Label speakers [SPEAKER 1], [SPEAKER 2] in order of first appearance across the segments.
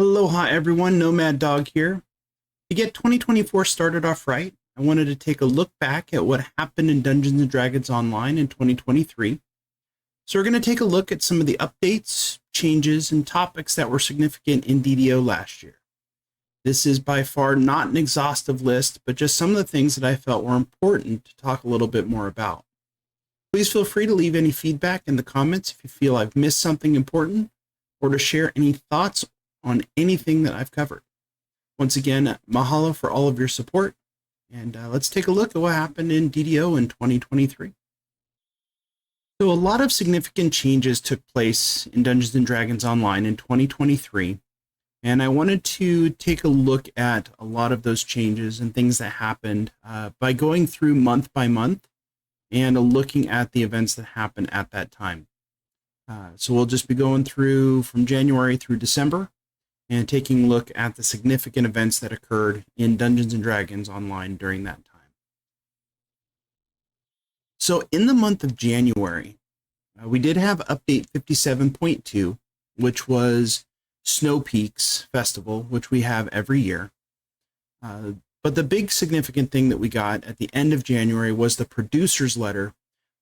[SPEAKER 1] Aloha everyone, Nomad Dog here. To get 2024 started off right, I wanted to take a look back at what happened in Dungeons & Dragons Online in 2023. So we're going to take a look at some of the updates, changes, and topics that were significant in DDO last year. This is by far not an exhaustive list, but just some of the things that I felt were important to talk a little bit more about. Please feel free to leave any feedback in the comments if you feel I've missed something important, or to share any thoughts on anything that I've covered. Once again, mahalo for all of your support, and let's take a look at what happened in DDO in 2023. So a lot of significant changes took place in Dungeons & Dragons Online in 2023, and I wanted to take a look at a lot of those changes and things that happened by going through month by month and looking at the events that happened at that time. So we'll just be going through from January through December and taking a look at the significant events that occurred in Dungeons & Dragons Online during that time. So in the month of January, we did have update 57.2, which was Snow Peaks Festival, which we have every year. But the big significant thing that we got at the end of January was the producer's letter,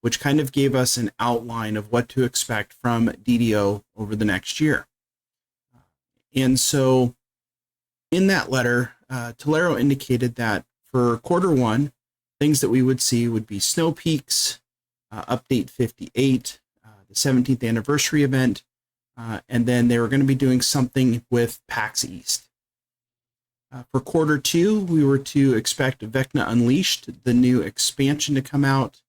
[SPEAKER 1] which kind of gave us an outline of what to expect from DDO over the next year. And so in that letter, Tolero indicated that for quarter one, things that we would see would be Snow Peaks, Update 58, the 17th anniversary event, and then they were going to be doing something with PAX East. For quarter two, we were to expect Vecna Unleashed, the new expansion, to come out.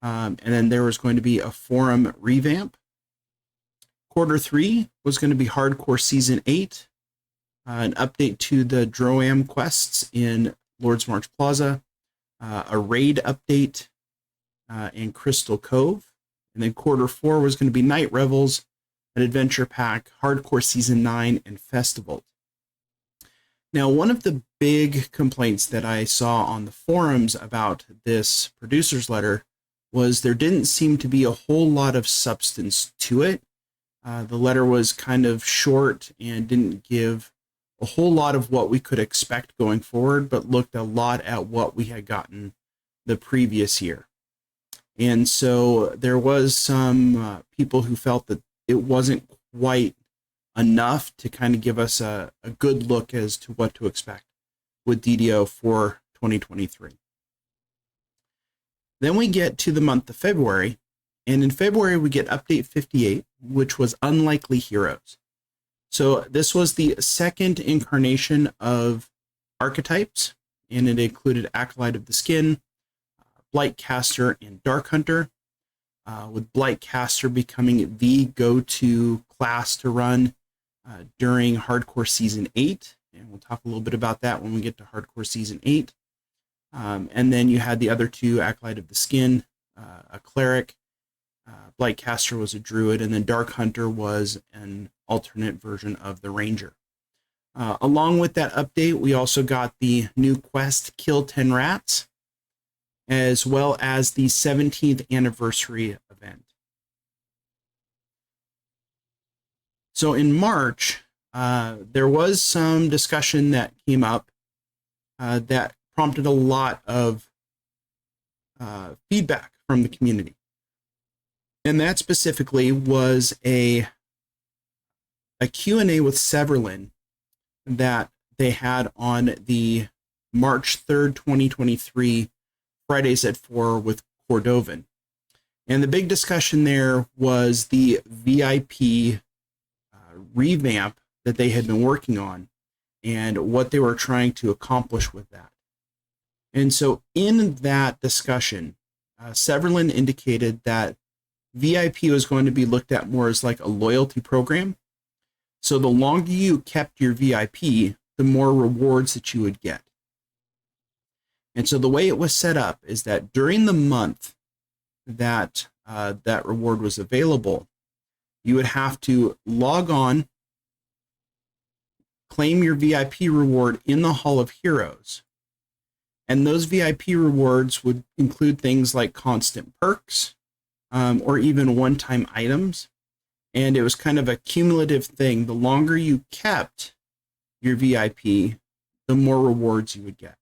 [SPEAKER 1] And then there was going to be a forum revamp. Quarter three was going to be Hardcore Season 8, an update to the Droam quests in Lord's March Plaza, a raid update in Crystal Cove. And then quarter four was going to be Night Revels, an adventure pack, Hardcore Season 9, and Festival. Now, one of the big complaints that I saw on the forums about this producer's letter was there didn't seem to be a whole lot of substance to it. The letter was kind of short and didn't give a whole lot of what we could expect going forward, but looked a lot at what we had gotten the previous year. And so there was some people who felt that it wasn't quite enough to kind of give us a good look as to what to expect with DDO for 2023. Then we get to the month of February, and in February we get update 58, which was Unlikely Heroes. So this was the second incarnation of archetypes, and it included Acolyte of the Skin, Blightcaster, and Dark Hunter, with Blightcaster becoming the go-to class to run during Hardcore Season 8, and we'll talk a little bit about that when we get to Hardcore Season 8. And then you had the other two, Acolyte of the Skin, a Cleric, Blightcaster was a Druid, and then Dark Hunter was an alternate version of the Ranger. Along with that update, we also got the new quest, Kill 10 Rats, as well as the 17th anniversary event. So in March, there was some discussion that came up that prompted a lot of feedback from the community. And that specifically was a Q&A with Severlin that they had on the March 3rd, 2023, Fridays at 4 with Cordovan. And the big discussion there was the VIP revamp that they had been working on and what they were trying to accomplish with that. And so in that discussion, Severlin indicated that VIP was going to be looked at more as like a loyalty program. So the longer you kept your VIP, the more rewards that you would get. And so the way it was set up is that during the month that that reward was available, you would have to log on, claim your VIP reward in the Hall of Heroes. And those VIP rewards would include things like constant perks, or even one-time items. And it was kind of a cumulative thing. The longer you kept your VIP, the more rewards you would get.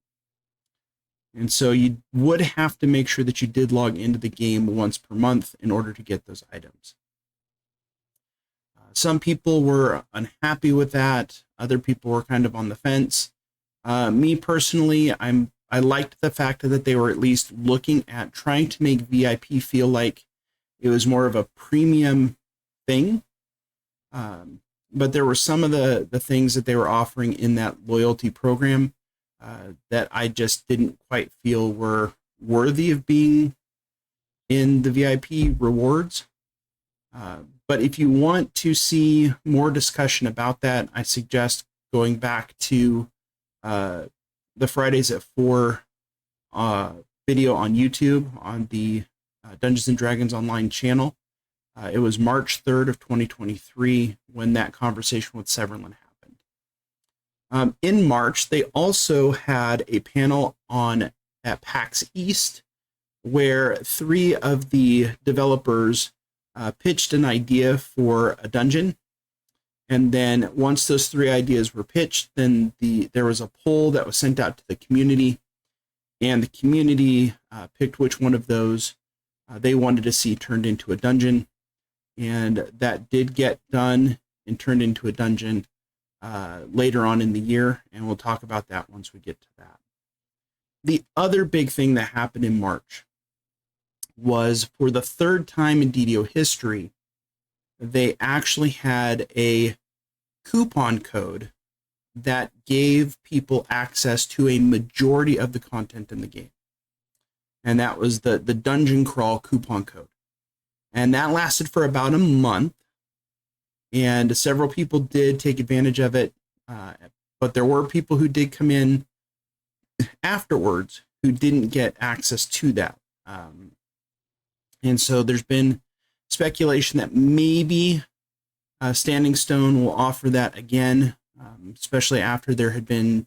[SPEAKER 1] And so you would have to make sure that you did log into the game once per month in order to get those items. Some people were unhappy with that. Other people were kind of on the fence. Me personally, I liked the fact that they were at least looking at trying to make VIP feel like it was more of a premium thing. But there were some of the things that they were offering in that loyalty program that I just didn't quite feel were worthy of being in the VIP rewards. But if you want to see more discussion about that, I suggest going back to the Fridays at 4 video on YouTube on the Dungeons and Dragons Online channel. It was March 3rd of 2023 when that conversation with Severlin happened. In March, they also had a panel at PAX East where 3 of the developers pitched an idea for a dungeon. And then once those 3 ideas were pitched, then there was a poll that was sent out to the community, and the community picked which one of those they wanted to see turned into a dungeon. And that did get done and turned into a dungeon later on in the year, and we'll talk about that once we get to that. The other big thing that happened in March was, for the 3rd time in DDO history, they actually had a coupon code that gave people access to a majority of the content in the game. And that was the Dungeon Crawl coupon code. And that lasted for about a month. And several people did take advantage of it. But there were people who did come in afterwards who didn't get access to that. And so there's been speculation that maybe Standing Stone will offer that again, especially after there had been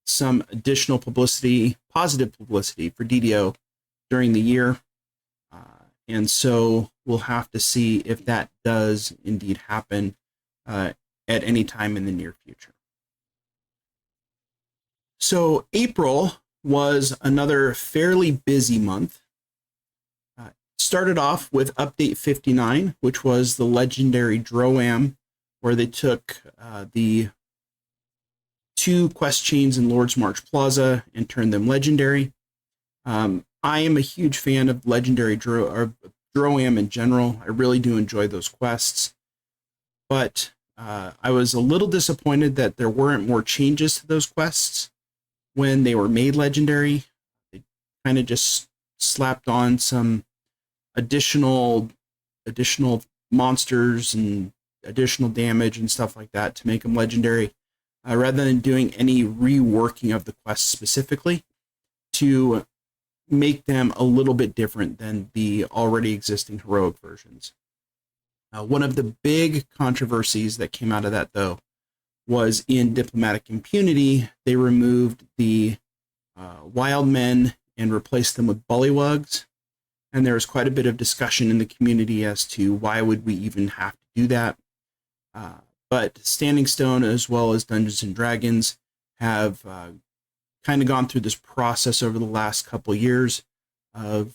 [SPEAKER 1] some additional publicity, positive publicity for DDO during the year. And so we'll have to see if that does indeed happen at any time in the near future. So April was another fairly busy month. Started off with Update 59, which was the legendary Droam, where they took the 2 quest chains in Lord's March Plaza and turned them legendary. I am a huge fan of legendary Droam in general. I really do enjoy those quests. But I was a little disappointed that there weren't more changes to those quests when they were made legendary. They kind of just slapped on some additional monsters and additional damage and stuff like that to make them legendary, rather than doing any reworking of the quests specifically to make them a little bit different than the already existing heroic versions. One of the big controversies that came out of that, though, was in Diplomatic Impunity. They removed the wild men and replaced them with bullywugs. And there was quite a bit of discussion in the community as to why would we even have to do that. But Standing Stone, as well as Dungeons and Dragons, have kind of gone through this process over the last couple of years of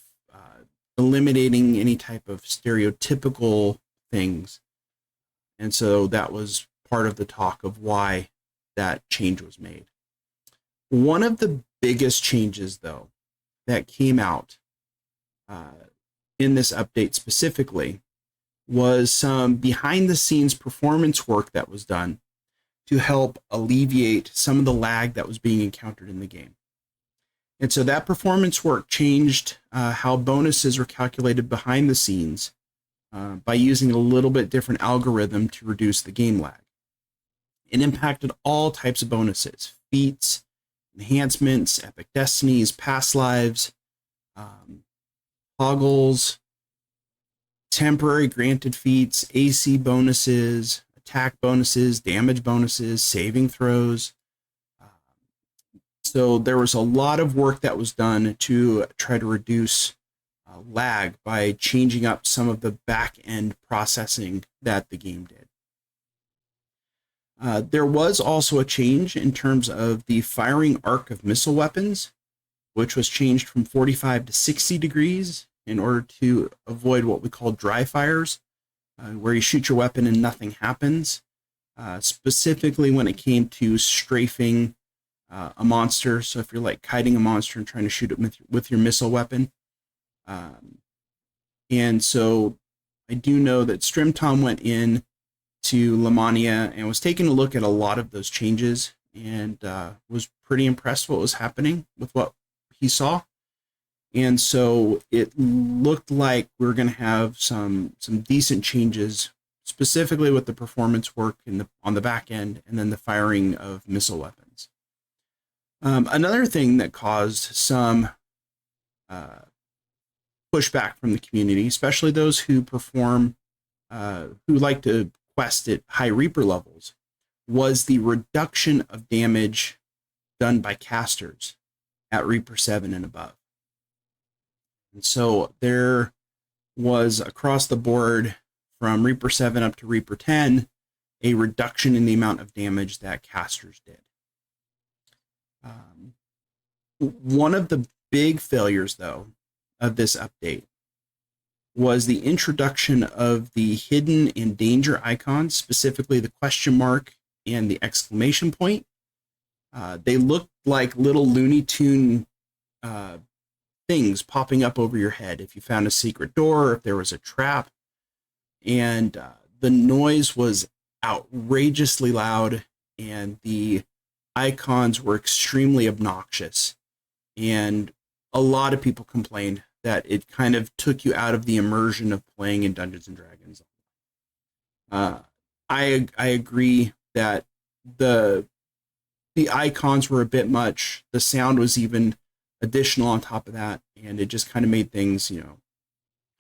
[SPEAKER 1] eliminating any type of stereotypical things. And so that was part of the talk of why that change was made. One of the biggest changes, though, that came out in this update specifically was some behind-the-scenes performance work that was done to help alleviate some of the lag that was being encountered in the game. And so that performance work changed how bonuses are calculated behind the scenes by using a little bit different algorithm to reduce the game lag. It impacted all types of bonuses: feats, enhancements, epic destinies, past lives, toggles, temporary granted feats, AC bonuses, attack bonuses, damage bonuses, saving throws. So there was a lot of work that was done to try to reduce lag by changing up some of the back-end processing that the game did. There was also a change in terms of the firing arc of missile weapons, which was changed from 45 to 60 degrees in order to avoid what we call dry fires, where you shoot your weapon and nothing happens. Specifically when it came to strafing a monster. So if you're like kiting a monster and trying to shoot it with your missile weapon. And so I do know that Strimtom went in to Lemania and was taking a look at a lot of those changes and was pretty impressed what was happening with what he saw. And so it looked like we were going to have some decent changes, specifically with the performance work on the back end and then the firing of missile weapons. Another thing that caused some pushback from the community, especially those who perform, who like to quest at high Reaper levels, was the reduction of damage done by casters at Reaper 7 and above. And so there was across the board from Reaper 7 up to Reaper 10, a reduction in the amount of damage that casters did. One of the big failures, though, of this update was the introduction of the hidden and danger icons, specifically the question mark and the exclamation point. They looked like little Looney Tune things popping up over your head if you found a secret door, or if there was a trap. And the noise was outrageously loud, and the icons were extremely obnoxious. And a lot of people complained that it kind of took you out of the immersion of playing in Dungeons and Dragons. I agree that the icons were a bit much. The sound was even additional on top of that, and it just kind of made things,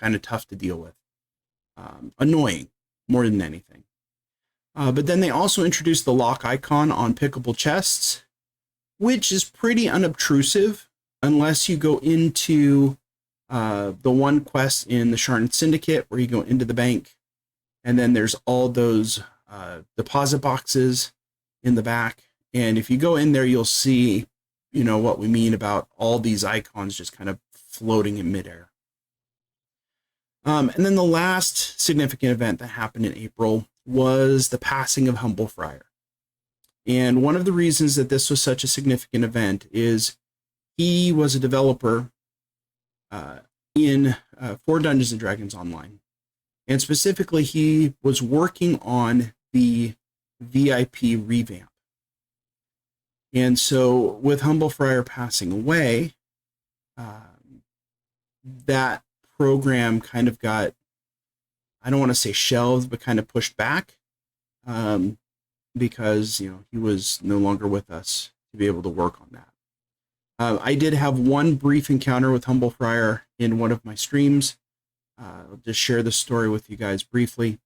[SPEAKER 1] kind of tough to deal with. Annoying more than anything. But then they also introduced the lock icon on pickable chests, which is pretty unobtrusive unless you go into the one quest in the Sharn Syndicate where you go into the bank, and then there's all those deposit boxes in the back. And if you go in there, you'll see, what we mean about all these icons just kind of floating in midair. And then the last significant event that happened in April was the passing of Humble Friar. And one of the reasons that this was such a significant event is he was a developer for Dungeons & Dragons Online. And specifically, he was working on the VIP revamp. And so with Humble Friar passing away, that program kind of got, I don't want to say shelved, but kind of pushed back because, he was no longer with us to be able to work on that. I did have one brief encounter with Humble Friar in one of my streams. I'll just share the story with you guys briefly.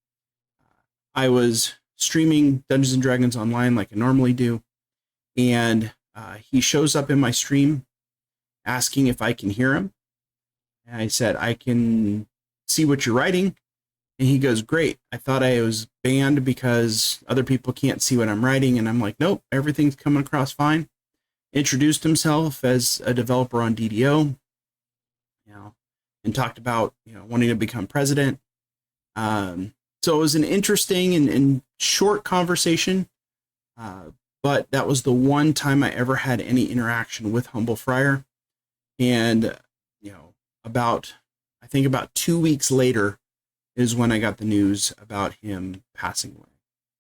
[SPEAKER 1] I was streaming Dungeons & Dragons Online like I normally do, and he shows up in my stream asking if I can hear him. And I said, I can see what you're writing. And he goes, great. I thought I was banned because other people can't see what I'm writing. And I'm like, nope, everything's coming across fine. Introduced himself as a developer on DDO, and talked about, wanting to become president. So it was an interesting and short conversation. But that was the one time I ever had any interaction with Humble Friar. And, about 2 weeks later is when I got the news about him passing away.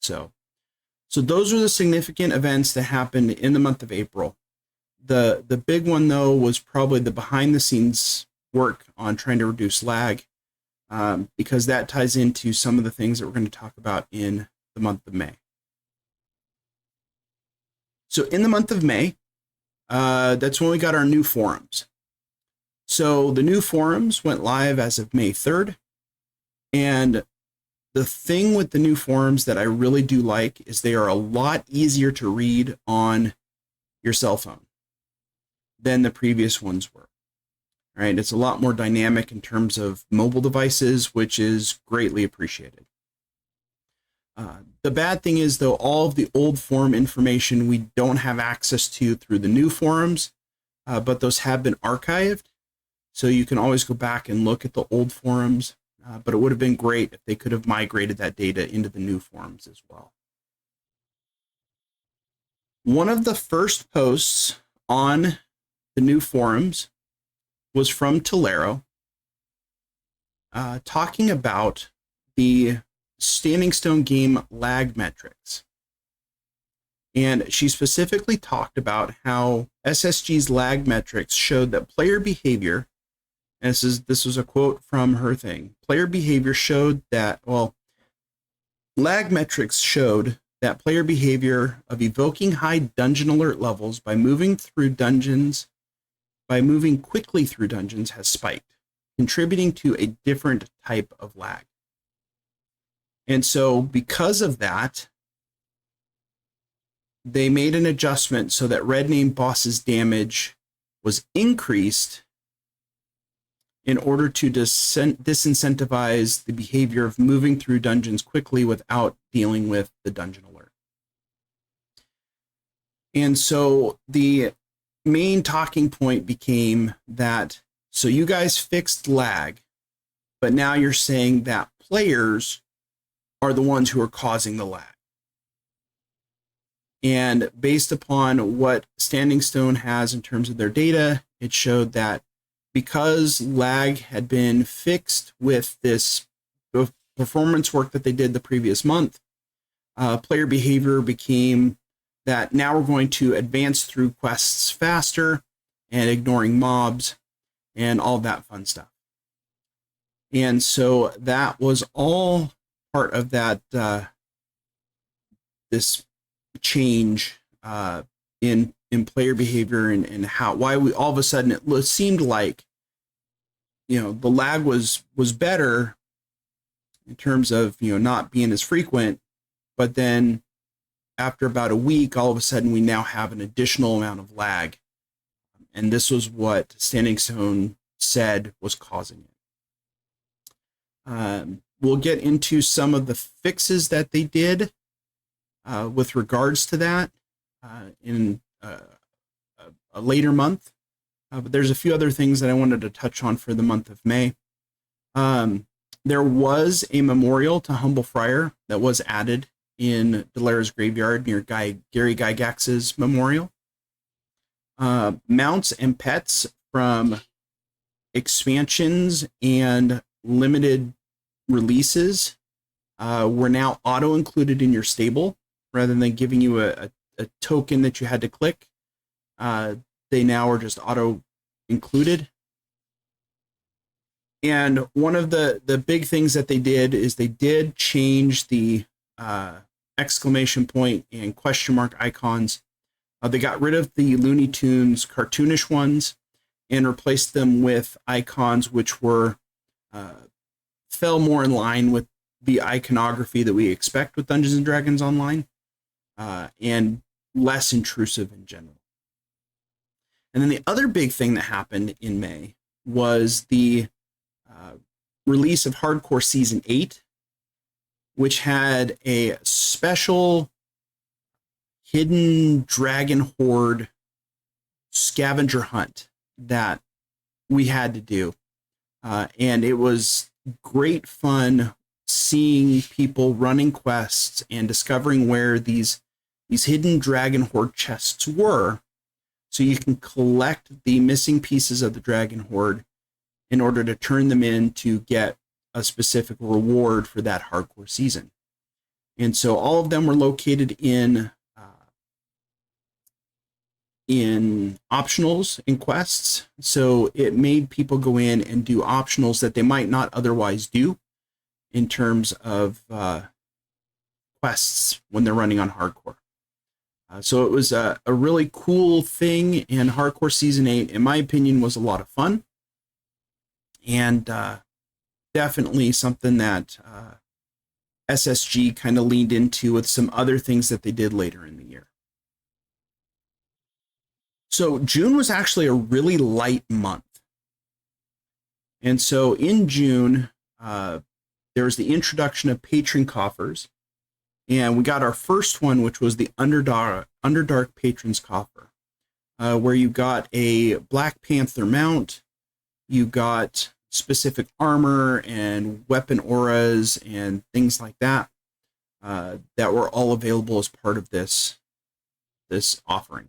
[SPEAKER 1] So those are the significant events that happened in the month of April. The big one, though, was probably the behind the scenes work on trying to reduce lag, because that ties into some of the things that we're going to talk about in the month of May. So in the month of May, that's when we got our new forums. So the new forums went live as of May 3rd. And the thing with the new forums that I really do like is they are a lot easier to read on your cell phone than the previous ones were. All right, it's a lot more dynamic in terms of mobile devices, which is greatly appreciated. The bad thing is, though, all of the old forum information we don't have access to through the new forums, but those have been archived. So you can always go back and look at the old forums, but it would have been great if they could have migrated that data into the new forums as well. One of the first posts on the new forums was from Tolero, talking about the Standing Stone game lag metrics. And she specifically talked about how SSG's lag metrics showed that player behavior, and this was a quote from her thing, player behavior showed that, well, lag metrics showed that player behavior of evoking high dungeon alert levels by moving quickly through dungeons has spiked, contributing to a different type of lag. And so because of that, they made an adjustment so that red name bosses damage was increased in order to disincentivize the behavior of moving through dungeons quickly without dealing with the dungeon alert. And so the main talking point became that, so you guys fixed lag, but now you're saying that players are the ones who are causing the lag. And based upon what Standing Stone has in terms of their data, it showed that because lag had been fixed with this performance work that they did the previous month, player behavior became that now we're going to advance through quests faster and ignoring mobs and all that fun stuff. And so that was all part of that this change in player behavior and why we all of a sudden it seemed like, you know, the lag was better in terms of, you know, not being as frequent, but then after about a week, all of a sudden we now have an additional amount of lag, and this was what Standing Stone said was causing it. We'll get into some of the fixes that they did with regards to that in a later month. But there's a few other things that I wanted to touch on for the month of May. There was a memorial to Humble Friar that was added in Delara's graveyard near Gary Gygax's memorial. Mounts and pets from expansions and limited releases were now auto-included in your stable rather than giving you a token that you had to click. They now are just auto-included. And one of the big things that they did is they did change the exclamation point and question mark icons. They got rid of the Looney Tunes cartoonish ones and replaced them with icons which were fell more in line with the iconography that we expect with Dungeons and Dragons Online, and less intrusive in general. And then the other big thing that happened in May was the release of Hardcore Season 8, which had a special hidden dragon horde scavenger hunt that we had to do. And it was great fun seeing people running quests and discovering where these hidden dragon horde chests were, so you can collect the missing pieces of the dragon horde in order to turn them in to get a specific reward for that hardcore season. And so all of them were located in optionals and quests. So it made people go in and do optionals that they might not otherwise do in terms of quests when they're running on hardcore. So it was a really cool thing, and Hardcore Season 8, in my opinion, was a lot of fun. And definitely something that SSG kind of leaned into with some other things that they did later in the year. So June was actually a really light month. And so in June, there was the introduction of patron coffers. And we got our first one, which was the Underdark Patron's Coffer, where you got a Black Panther mount, you got specific armor and weapon auras and things like that that were all available as part of this offering.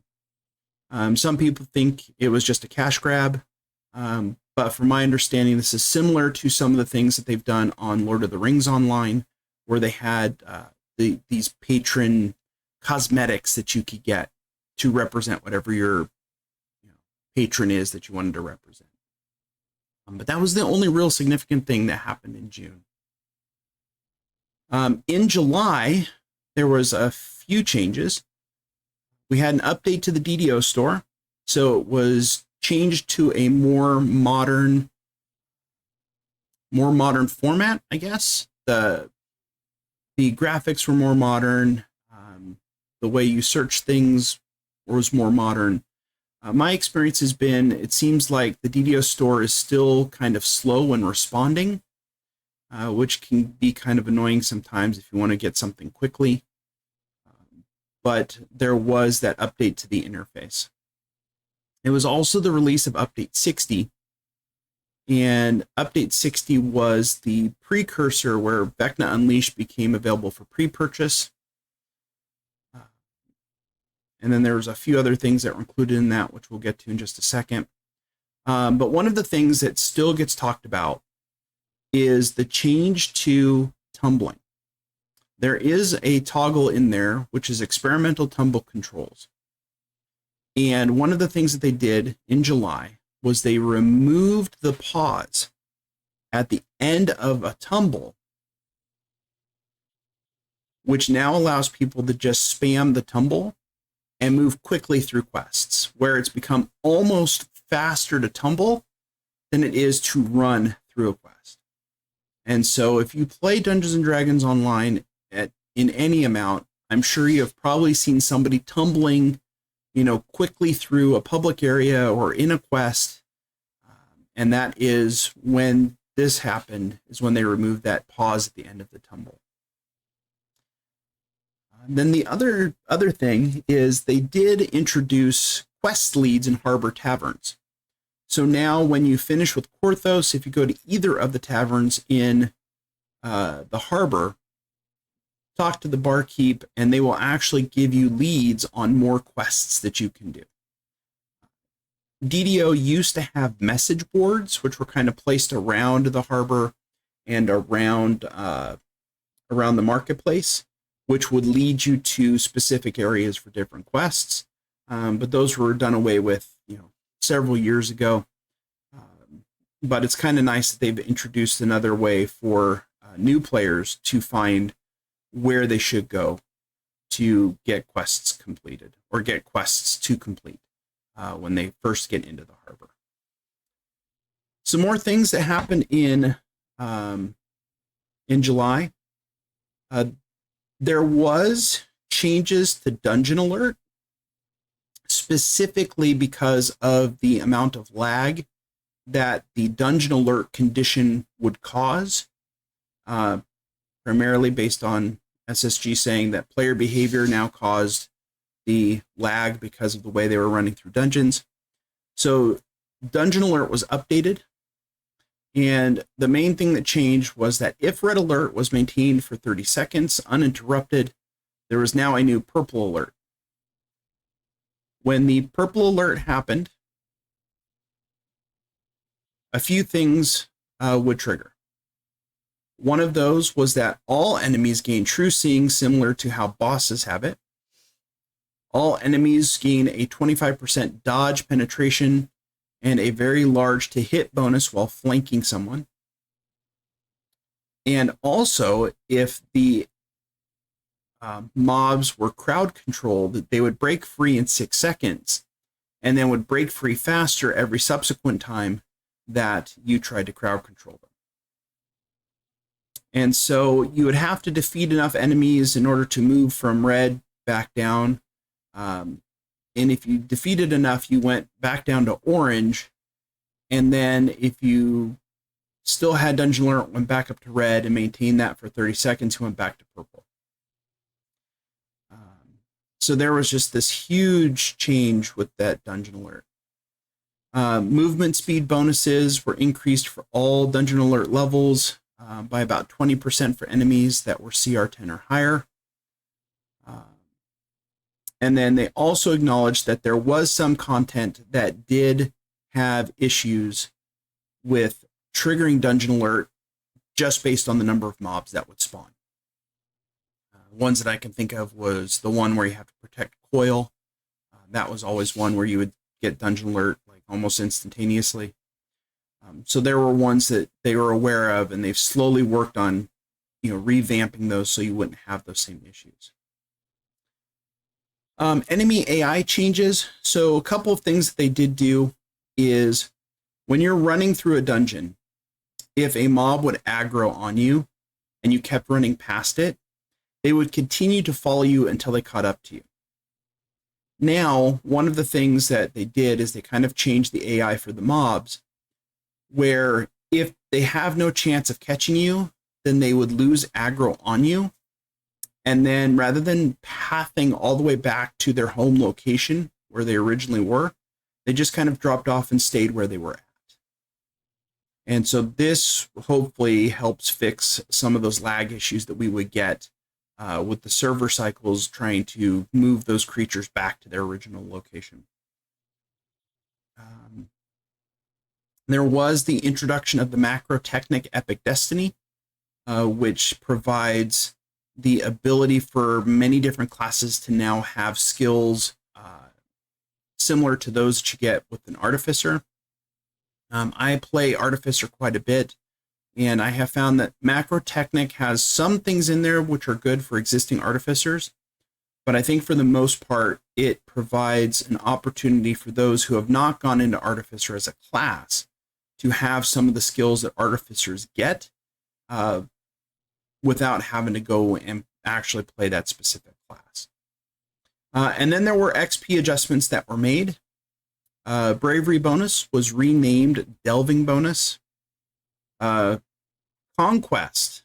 [SPEAKER 1] Some people think it was just a cash grab, but from my understanding, this is similar to some of the things that they've done on Lord of the Rings Online, where they had these patron cosmetics that you could get to represent whatever your patron is that you wanted to represent. But that was the only real significant thing that happened in June. In July, there was a few changes. We had an update to the DDO store, so it was changed to a more modern format, I guess. The graphics were more modern. The way you search things was more modern. My experience has been, it seems like the DDO store is still kind of slow when responding, which can be kind of annoying sometimes if you want to get something quickly. But there was that update to the interface. It was also the release of Update 60. And Update 60 was the precursor where Vecna Unleashed became available for pre-purchase. And then there was a few other things that were included in that, which we'll get to in just a second. But one of the things that still gets talked about is the change to tumbling. There is a toggle in there, which is experimental tumble controls. And one of the things that they did in July was they removed the pause at the end of a tumble, which now allows people to just spam the tumble and move quickly through quests, where it's become almost faster to tumble than it is to run through a quest. And so if you play Dungeons and Dragons Online in any amount, I'm sure you have probably seen somebody tumbling, quickly through a public area or in a quest. And that is when this happened, is when they removed that pause at the end of the tumble. Then the other thing is they did introduce quest leads in harbor taverns. So now when you finish with Korthos, if you go to either of the taverns in the harbor, talk to the barkeep, and they will actually give you leads on more quests that you can do. DDO used to have message boards, which were kind of placed around the harbor and around the marketplace, which would lead you to specific areas for different quests. But those were done away with, several years ago. But it's kind of nice that they've introduced another way for new players to find where they should go to get quests completed or get quests to complete when they first get into the harbor. Some more things that happened in July. There was changes to Dungeon Alert, specifically because of the amount of lag that the Dungeon Alert condition would cause, primarily based on SSG saying that player behavior now caused the lag because of the way they were running through dungeons. So Dungeon Alert was updated, and the main thing that changed was that if Red Alert was maintained for 30 seconds uninterrupted, there was now a new Purple Alert. When the Purple Alert happened, a few things would trigger. One of those was that all enemies gain true seeing, similar to how bosses have it. All enemies gain a 25% dodge penetration and a very large to hit bonus while flanking someone. And also, if the mobs were crowd controlled, they would break free in 6 seconds and then would break free faster every subsequent time that you tried to crowd control them. And so you would have to defeat enough enemies in order to move from red back down. And if you defeated enough, you went back down to orange. And then if you still had Dungeon Alert, went back up to red and maintained that for 30 seconds, you went back to purple. So there was just this huge change with that dungeon alert. Movement speed bonuses were increased for all dungeon alert levels by about 20% for enemies that were CR10 or higher. And then they also acknowledged that there was some content that did have issues with triggering dungeon alert just based on the number of mobs that would spawn. Ones that I can think of was the one where you have to protect Coil. That was always one where you would get dungeon alert like almost instantaneously. So there were ones that they were aware of, and they've slowly worked on, revamping those so you wouldn't have those same issues. Enemy AI changes. So a couple of things that they did do is when you're running through a dungeon, if a mob would aggro on you and you kept running past it, they would continue to follow you until they caught up to you. Now, one of the things that they did is they kind of changed the AI for the mobs, where if they have no chance of catching you, then they would lose aggro on you. And then rather than pathing all the way back to their home location where they originally were, they just kind of dropped off and stayed where they were at. And so this hopefully helps fix some of those lag issues that we would get with the server cycles trying to move those creatures back to their original location. There was the introduction of the macro technic Epic Destiny, which provides the ability for many different classes to now have skills similar to those that you get with an Artificer. I play Artificer quite a bit, and I have found that Macro Technic has some things in there which are good for existing Artificers, but I think for the most part, it provides an opportunity for those who have not gone into Artificer as a class to have some of the skills that Artificers get without having to go and actually play that specific class. And then there were XP adjustments that were made. Bravery bonus was renamed Delving bonus. Conquest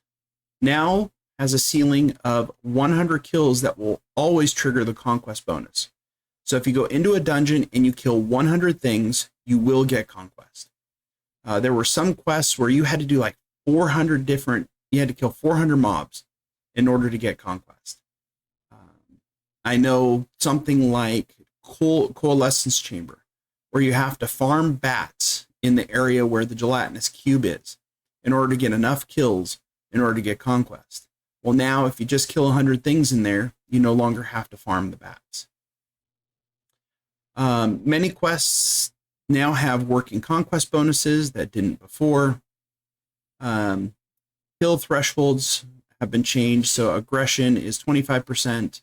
[SPEAKER 1] now has a ceiling of 100 kills that will always trigger the Conquest bonus. So if you go into a dungeon and you kill 100 things, you will get Conquest. There were some quests where you had to do like 400 different, you had to kill 400 mobs in order to get Conquest. I know something like Coalescence Chamber, where you have to farm bats in the area where the gelatinous cube is in order to get enough kills in order to get Conquest. Well, now if you just kill 100 things in there, you no longer have to farm the bats. Many quests now have working Conquest bonuses that didn't before. Kill thresholds have been changed, so aggression is 25%,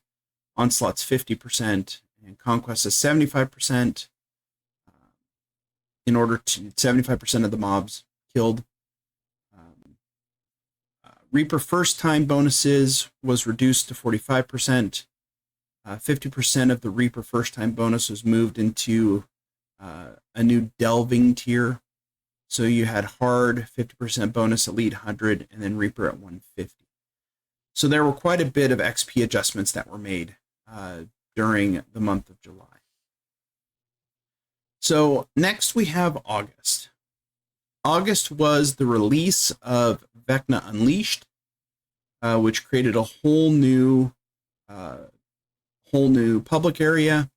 [SPEAKER 1] onslaught's 50%, and Conquest is 75%. In order to 75% of the mobs killed. Reaper first time bonuses was reduced to 45%. 50% of the Reaper first time bonus was moved into a new delving tier. So you had hard 50% bonus, elite 100, and then Reaper at 150. So there were quite a bit of XP adjustments that were made during the month of July. So next we have August. August was the release of Vecna Unleashed, which created a whole new public area,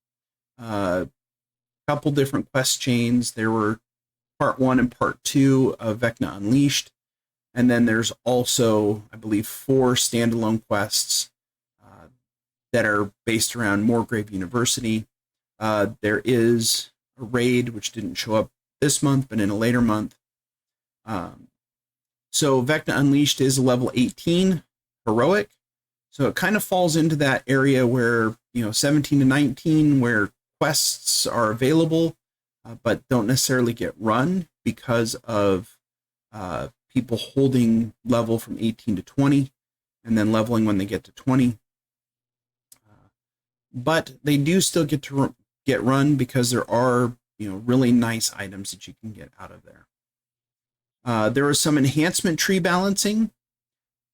[SPEAKER 1] couple different quest chains. There were part 1 and part 2 of Vecna Unleashed, and then there's also, I believe, 4 standalone quests that are based around Moorgrave University. There is a raid which didn't show up this month, but in a later month. So Vecna Unleashed is a level 18 heroic. So it kind of falls into that area where, 17 to 19, where quests are available, but don't necessarily get run because of people holding level from 18 to 20 and then leveling when they get to 20. But they do still get to get run because there are, really nice items that you can get out of there. There was some enhancement tree balancing.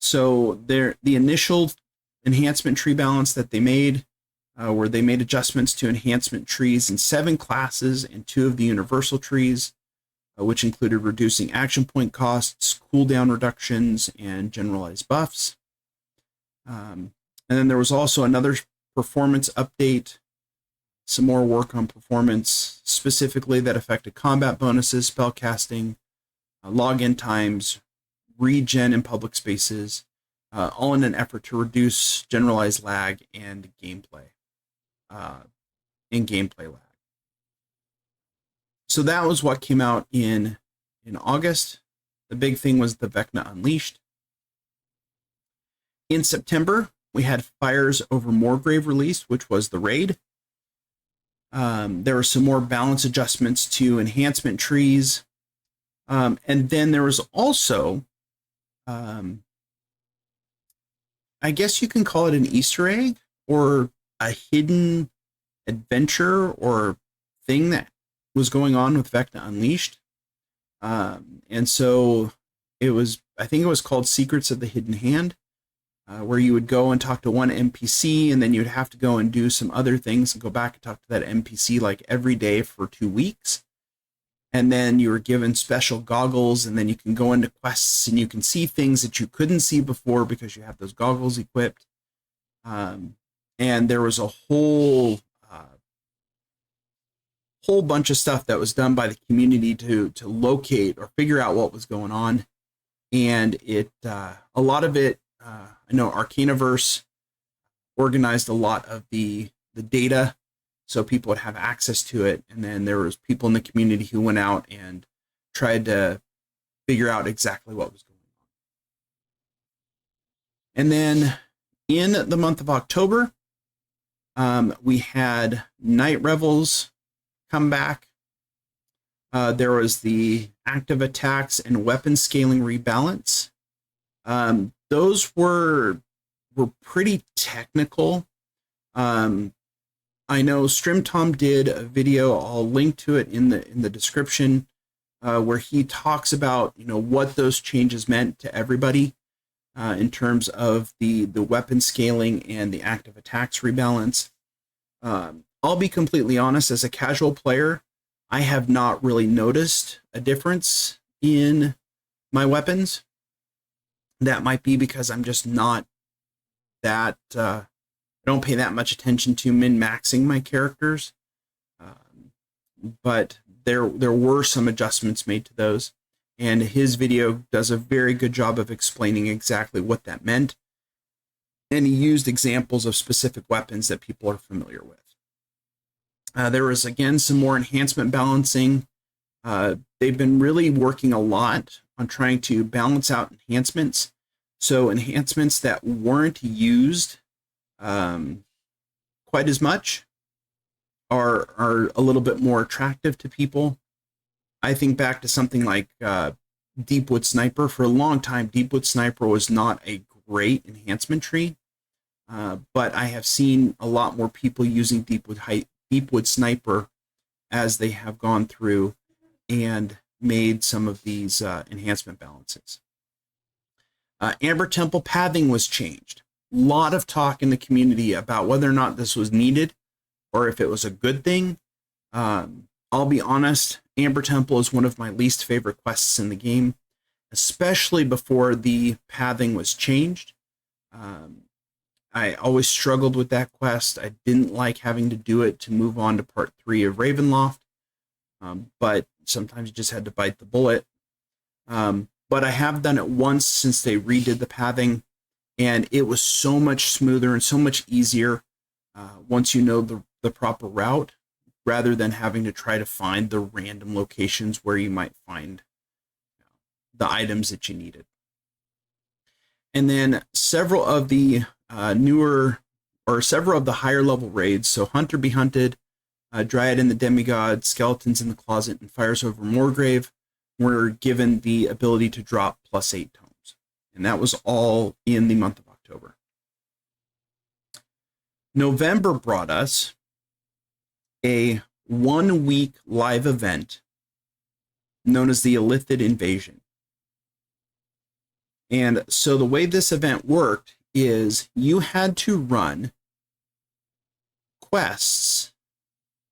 [SPEAKER 1] So the initial enhancement tree balance that they made where they made adjustments to enhancement trees in 7 classes and 2 of the universal trees, which included reducing action point costs, cooldown reductions, and generalized buffs. And then there was also another performance update, some more work on performance, specifically that affected combat bonuses, spellcasting, login times, regen in public spaces, all in an effort to reduce generalized lag and gameplay lag. So that was what came out in August. The big thing was the Vecna Unleashed. In September, we had Fires Over Moorgrave released, which was the raid. There were some more balance adjustments to enhancement trees. And then there was also, I guess you can call it an Easter egg or a hidden adventure or thing that was going on with Vecna Unleashed. And so I think it was called Secrets of the Hidden Hand, where you would go and talk to one NPC, and then you'd have to go and do some other things and go back and talk to that NPC like every day for 2 weeks. And then you were given special goggles, and then you can go into quests and you can see things that you couldn't see before because you have those goggles equipped. And there was a whole bunch of stuff that was done by the community to locate or figure out what was going on. And a lot of it, I know Arcanaverse organized a lot of the data so people would have access to it. And then there was people in the community who went out and tried to figure out exactly what was going on. And then in the month of October, we had Night Revels come back. There was the active attacks and weapon scaling rebalance. Those were pretty technical. I know Strimtom did a video, I'll link to it in the description, where he talks about what those changes meant to everybody in terms of the weapon scaling and the active attacks rebalance. I'll be completely honest, as a casual player, I have not really noticed a difference in my weapons. That might be because I'm just not that, I don't pay that much attention to min-maxing my characters. But there were some adjustments made to those. And his video does a very good job of explaining exactly what that meant. And he used examples of specific weapons that people are familiar with. There was, again, some more enhancement balancing. They've been really working a lot on trying to balance out enhancements. So enhancements that weren't used quite as much are a little bit more attractive to people. I think back to something like Deepwood Sniper. For a long time, Deepwood Sniper was not a great enhancement tree, but I have seen a lot more people using Deepwood Sniper as they have gone through and made some of these enhancement balances. Amber Temple pathing was changed. A lot of talk in the community about whether or not this was needed or if it was a good thing. I'll be honest, Amber Temple is one of my least favorite quests in the game, especially before the pathing was changed. I always struggled with that quest. I didn't like having to do it to move on to part 3 of Ravenloft, but sometimes you just had to bite the bullet. But I have done it once since they redid the pathing, and it was so much smoother and so much easier once you know the proper route, rather than having to try to find the random locations where you might find the items that you needed. And then several of the several of the higher level raids, so Hunter Be Hunted, Dryad and the Demigod, Skeletons in the Closet, and Fires Over Moorgrave, were given the ability to drop +8 tomes. And that was all in the month of October. November brought us a 1-week live event known as the Illithid Invasion. And so the way this event worked is you had to run quests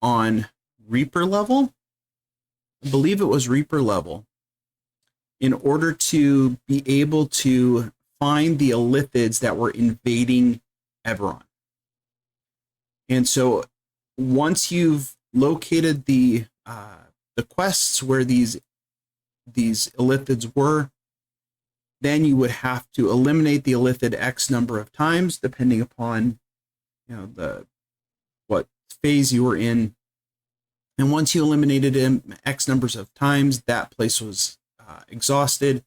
[SPEAKER 1] on Reaper level. I believe it was Reaper level, in order to be able to find the illithids that were invading Eberron. And so once you've located the quests where these illithids were, then you would have to eliminate the illithid X number of times, depending upon what phase you were in. And once you eliminated him X numbers of times, that place was exhausted.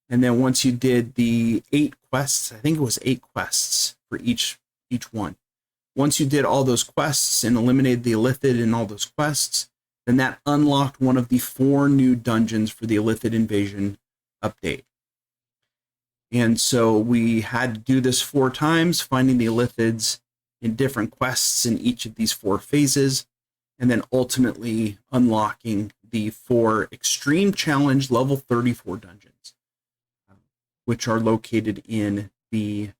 [SPEAKER 1] And then once you did the 8 quests, I think it was 8 quests for each one. Once you did all those quests and eliminated the illithid in all those quests, then that unlocked one of the 4 new dungeons for the illithid invasion update. And so we had to do this 4 times, finding the illithids in different quests in each of these 4 phases, and then ultimately unlocking the 4 extreme challenge level 34 dungeons, which are located in the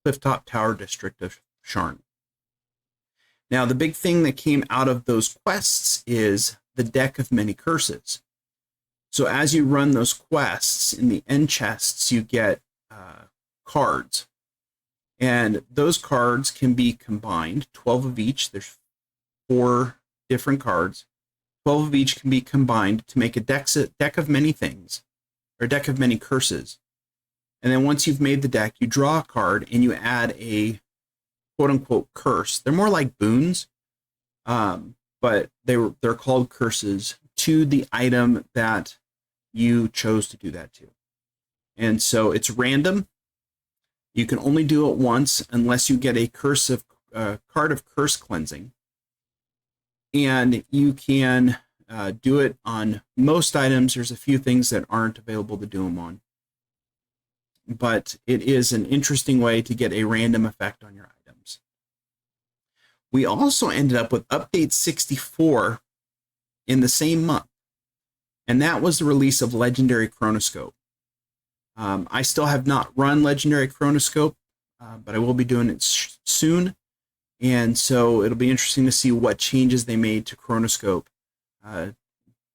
[SPEAKER 1] Clifftop Tower district of Sharn. Now, the big thing that came out of those quests is the Deck of Many Curses. So as you run those quests, in the end chests, you get cards. And those cards can be combined, 12 of each. There's 4 different cards. 12 of each can be combined to make a deck of many things, or deck of many curses. And then once you've made the deck, you draw a card and you add a quote-unquote curse. They're more like boons, but they're called curses to the item that you chose to do that to. And so it's random. You can only do it once unless you get a card of curse cleansing. And you can do it on most items. There's a few things that aren't available to do them on. But it is an interesting way to get a random effect on your items. We also ended up with update 64 in the same month. And that was the release of Legendary Chronoscope. I still have not run Legendary Chronoscope, but I will be doing it soon. And so it'll be interesting to see what changes they made to Chronoscope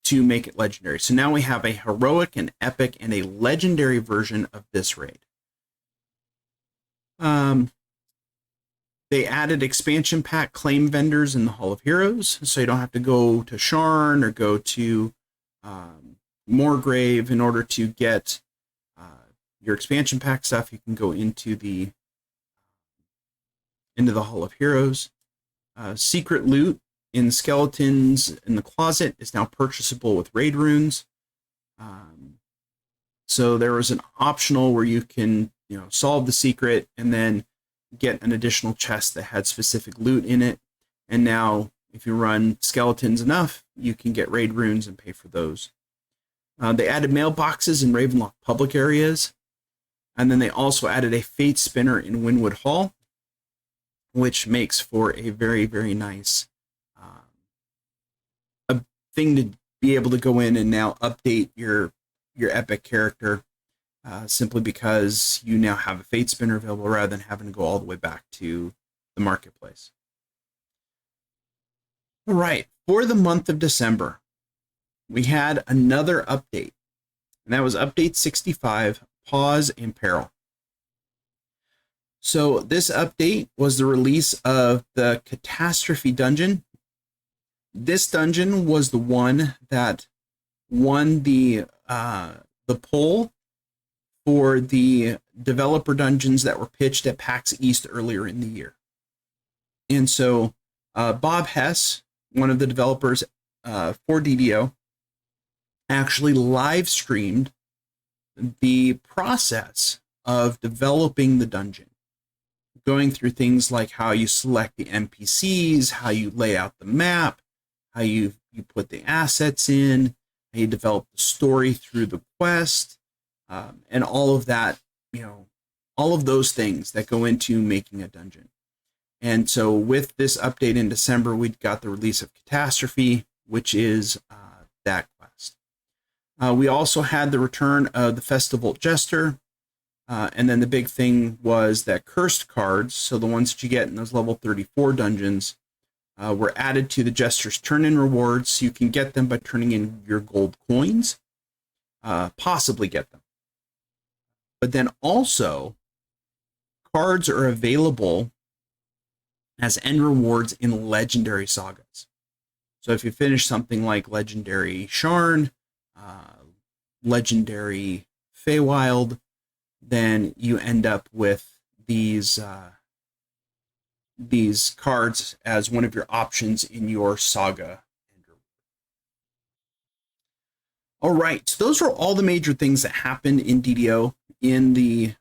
[SPEAKER 1] to make it legendary. So now we have a heroic, an epic, and a legendary version of this raid. They added expansion pack claim vendors in the Hall of Heroes, so you don't have to go to Sharn or go to Moorgrave in order to get your expansion pack stuff. You can go into the Hall of Heroes. Secret loot in Skeletons in the Closet is now purchasable with raid runes. So there was an optional where you can solve the secret and then get an additional chest that had specific loot in it. And now if you run Skeletons enough, you can get raid runes and pay for those. They added mailboxes in Ravenloft public areas. And then they also added a Fate Spinner in Wynwood Hall, which makes for a very, very nice a thing to be able to go in and now update your epic character, simply because you now have a Fate Spinner available rather than having to go all the way back to the marketplace. All right, for the month of December, we had another update, and that was update 65, Pause and Peril. So this update was the release of the Catastrophe Dungeon. This dungeon was the one that won the poll for the developer dungeons that were pitched at PAX East earlier in the year. And so Bob Hess, one of the developers for DDO, actually live streamed the process of developing the dungeon, going through things like how you select the NPCs, how you lay out the map, how you put the assets in, how you develop the story through the quest, and all of that, all of those things that go into making a dungeon. And so with this update in December, we got the release of Catastrophe, which is that quest. We also had the return of the Festival Jester. And then the big thing was that cursed cards, so the ones that you get in those level 34 dungeons, were added to the Jester's turn-in rewards, so you can get them by turning in your gold coins, possibly get them. But then also, cards are available as end rewards in legendary sagas. So if you finish something like Legendary Sharn, Legendary Feywild, then you end up with these cards as one of your options in your saga. All right, so those are all the major things that happened in DDO in the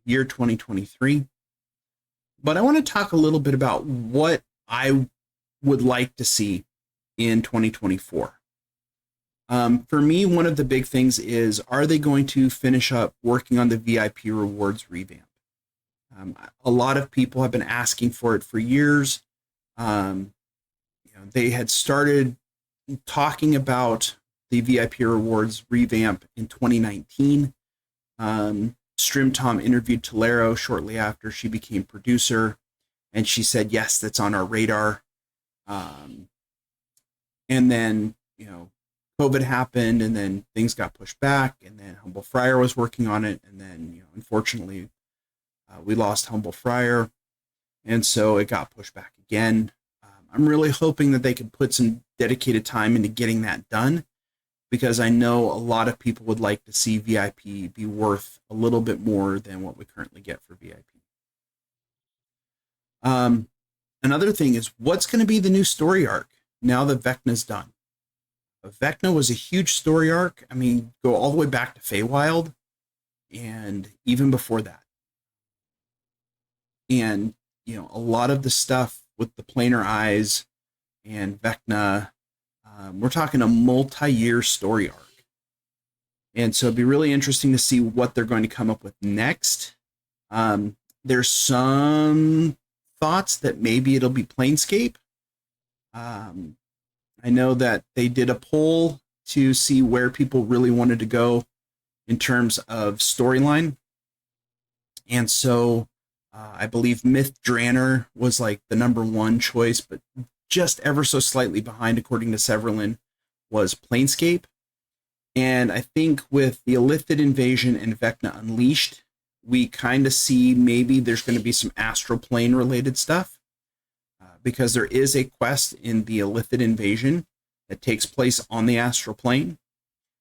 [SPEAKER 1] year 2023. But I want to talk a little bit about what I would like to see in 2024. For me, one of the big things is, are they going to finish up working on the VIP rewards revamp? A lot of people have been asking for it for years. They had started talking about the VIP rewards revamp in 2019. Strim Tom interviewed Tolero shortly after she became producer, and she said, yes, that's on our radar. And then, COVID happened, and then things got pushed back, and then Humble Friar was working on it, and then, unfortunately, we lost Humble Friar, and so it got pushed back again. I'm really hoping that they can put some dedicated time into getting that done, because I know a lot of people would like to see VIP be worth a little bit more than what we currently get for VIP. Another thing is, what's going to be the new story arc now that Vecna's done? Vecna was a huge story arc. I mean, go all the way back to Feywild, and even before that. And, a lot of the stuff with the planar eyes and Vecna, we're talking a multi-year story arc. And so it'd be really interesting to see what they're going to come up with next. There's some thoughts that maybe it'll be Planescape. I know that they did a poll to see where people really wanted to go in terms of storyline. And so I believe Myth Draenor was like the #1 choice, but just ever so slightly behind, according to Severlin, was Planescape. And I think with the Illithid Invasion and Vecna Unleashed, we kind of see maybe there's going to be some astral plane related stuff, because there is a quest in the Illithid Invasion that takes place on the astral plane.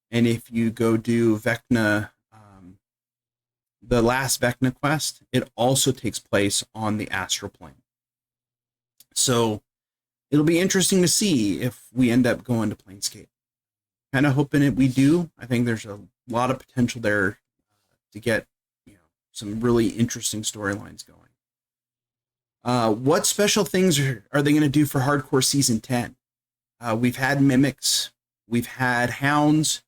[SPEAKER 1] And if you go do Vecna, the last Vecna quest, it also takes place on the astral plane. So it'll be interesting to see if we end up going to Planescape. Kind of hoping that we do. I think there's a lot of potential there to get some really interesting storylines going. What special things are they going to do for Hardcore Season 10? We've had Mimics, we've had Hounds,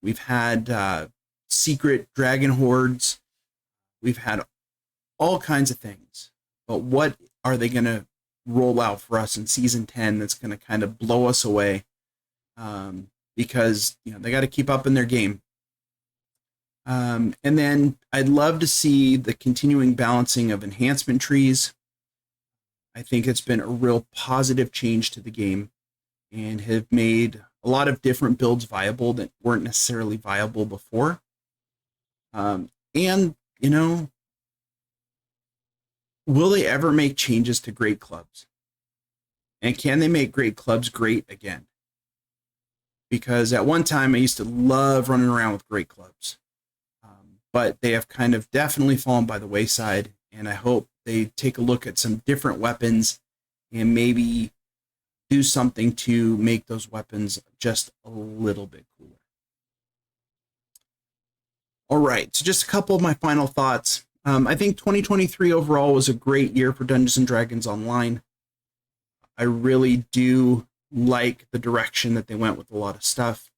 [SPEAKER 1] we've had secret Dragon Hordes, we've had all kinds of things. But what are they going to roll out for us in Season 10 that's going to kind of blow us away? Because they got to keep up in their game. And then I'd love to see the continuing balancing of enhancement trees. I think it's been a real positive change to the game and have made a lot of different builds viable that weren't necessarily viable before. And, will they ever make changes to great clubs? And can they make great clubs great again? Because at one time I used to love running around with great clubs. But they have kind of definitely fallen by the wayside, and I hope they take a look at some different weapons and maybe do something to make those weapons just a little bit cooler. All right, so just a couple of my final thoughts. I think 2023 overall was a great year for Dungeons & Dragons Online. I really do like the direction that they went with a lot of stuff.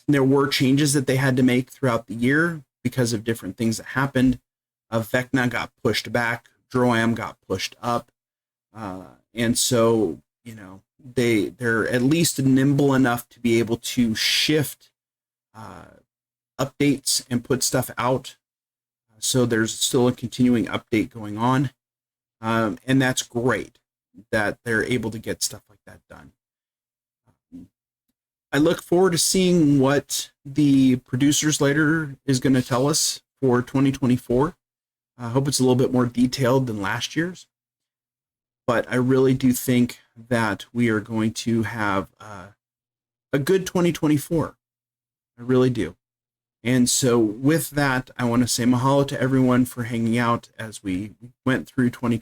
[SPEAKER 1] There were changes that they had to make throughout the year because of different things that happened. Vecna got pushed back, Droam got pushed up, and so they're at least nimble enough to be able to shift updates and put stuff out So there's still a continuing update going on. And that's great that they're able to get stuff like that done. I look forward to seeing what the producers later is going to tell us for 2024. I hope it's a little bit more detailed than last year's. But I really do think that we are going to have a good 2024. I really do. And so with that, I want to say mahalo to everyone for hanging out as we went through 2024.